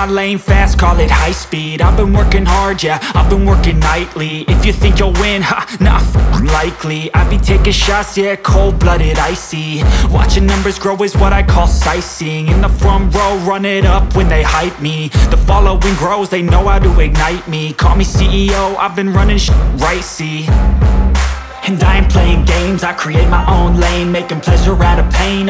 my lane fast, call it high speed. I've been working hard, yeah, I've been working nightly. If you think you'll win, ha, nah, likely. I be taking shots, yeah, cold-blooded, icy. Watching numbers grow is what I call sightseeing. In the front row, run it up when they hype me. The following grows, they know how to ignite me. Call me CEO, I've been running shit right, see. And I ain't playing games, I create my own lane, making pleasure out of pain,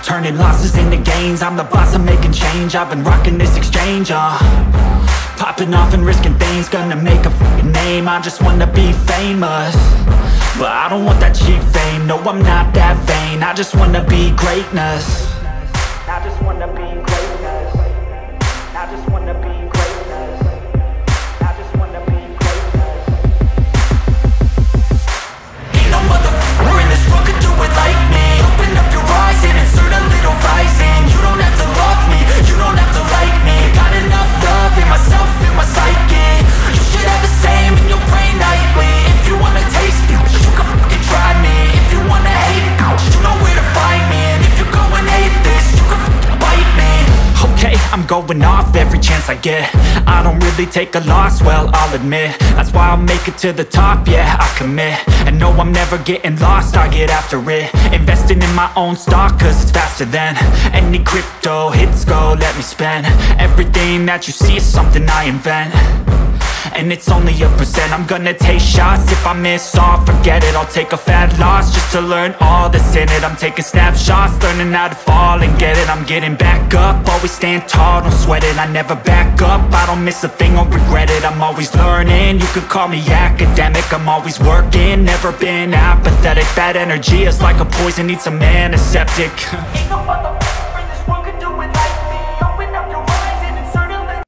turning losses into gains. I'm the boss, I'm making change. I've been rocking this exchange, popping off and risking things. Gonna make a f***ing name. I just wanna be famous, but I don't want that cheap fame. No, I'm not that vain. I just wanna be greatness. I just wanna be greatness. I just wanna be greatness. I just wanna be greatness. Ain't no motherfucker in this world could do it like me. Open up your eyes and insert a little rising. You don't have to love me, you don't have to like me. Got enough love in myself, in my psyche. You should have the same in your brain nightly. If you wanna taste me, you can fucking try me. If you wanna hate me, you know where to find me. And if you go and hate this, you can fucking bite me. Okay, I'm going off every chance I get. I don't really take a loss, well, I'll admit. That's why I'll make it to the top, yeah, I commit. And no, I'm never getting lost, I get after it. Investing in my own stock, cause it's faster than any crypto hits go, let me spend. Everything that you see is something I invent, and it's only a percent. I'm gonna take shots, if I miss all, forget it. I'll take a fat loss just to learn all that's in it. I'm taking snapshots, learning how to fall and get it. I'm getting back up, always stand tall, don't sweat it. I never back up, I don't miss a thing or regret it. I'm always learning, you could call me academic. I'm always working, never been apathetic. Bad energy is like a poison, needs some antiseptic. Ain't no motherfucker in this world could do it like me. Open up your eyes and insert a little.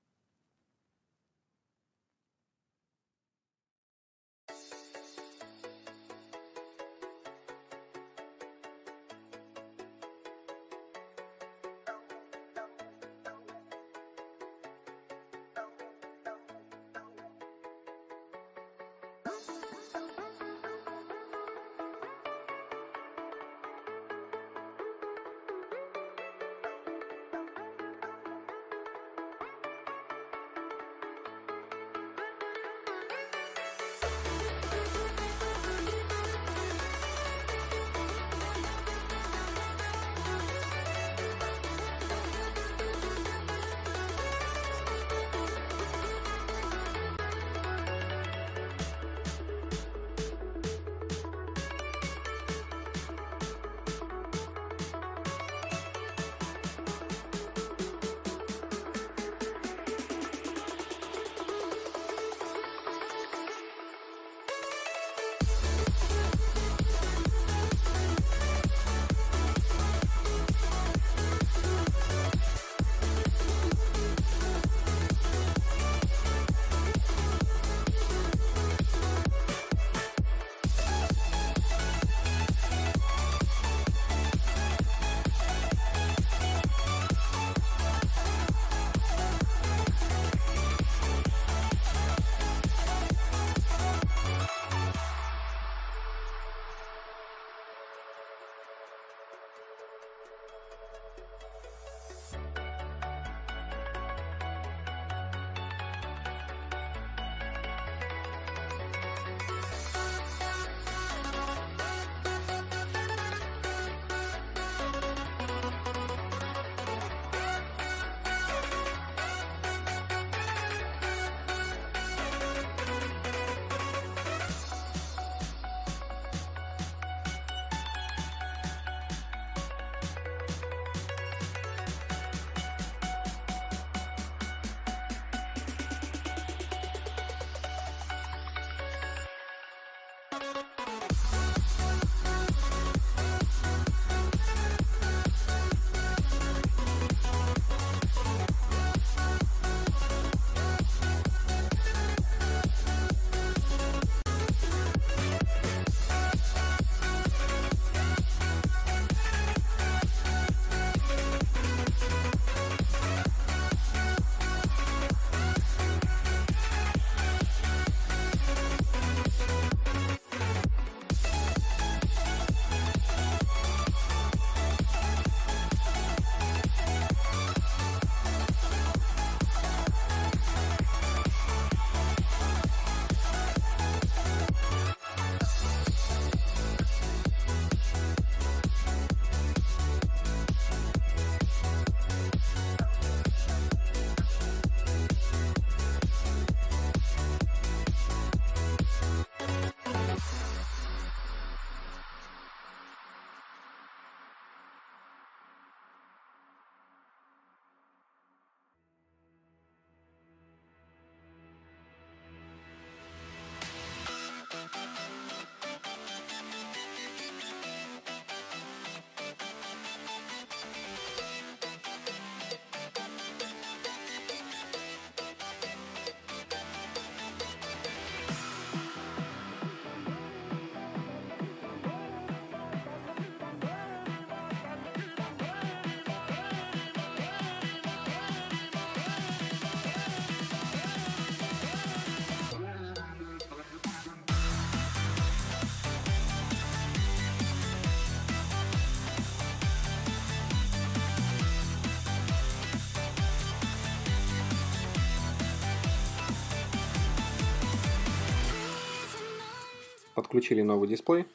Подключили новый дисплей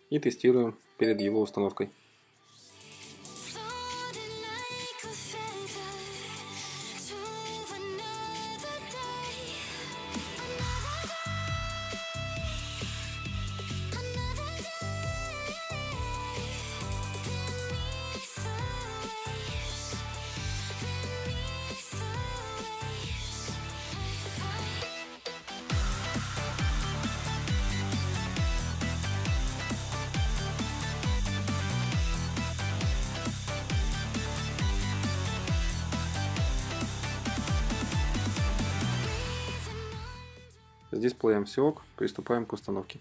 и тестируем перед его установкой. С дисплеем все ок, приступаем к установке.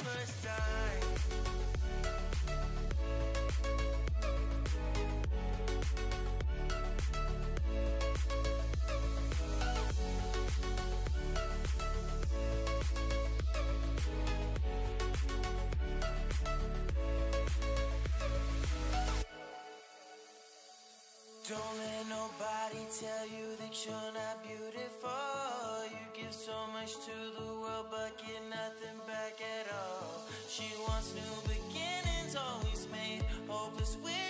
first time. Don't let nobody tell you that you're not beautiful. You give so much to the world but get nothing back at all. She wants new beginnings, always made hopeless with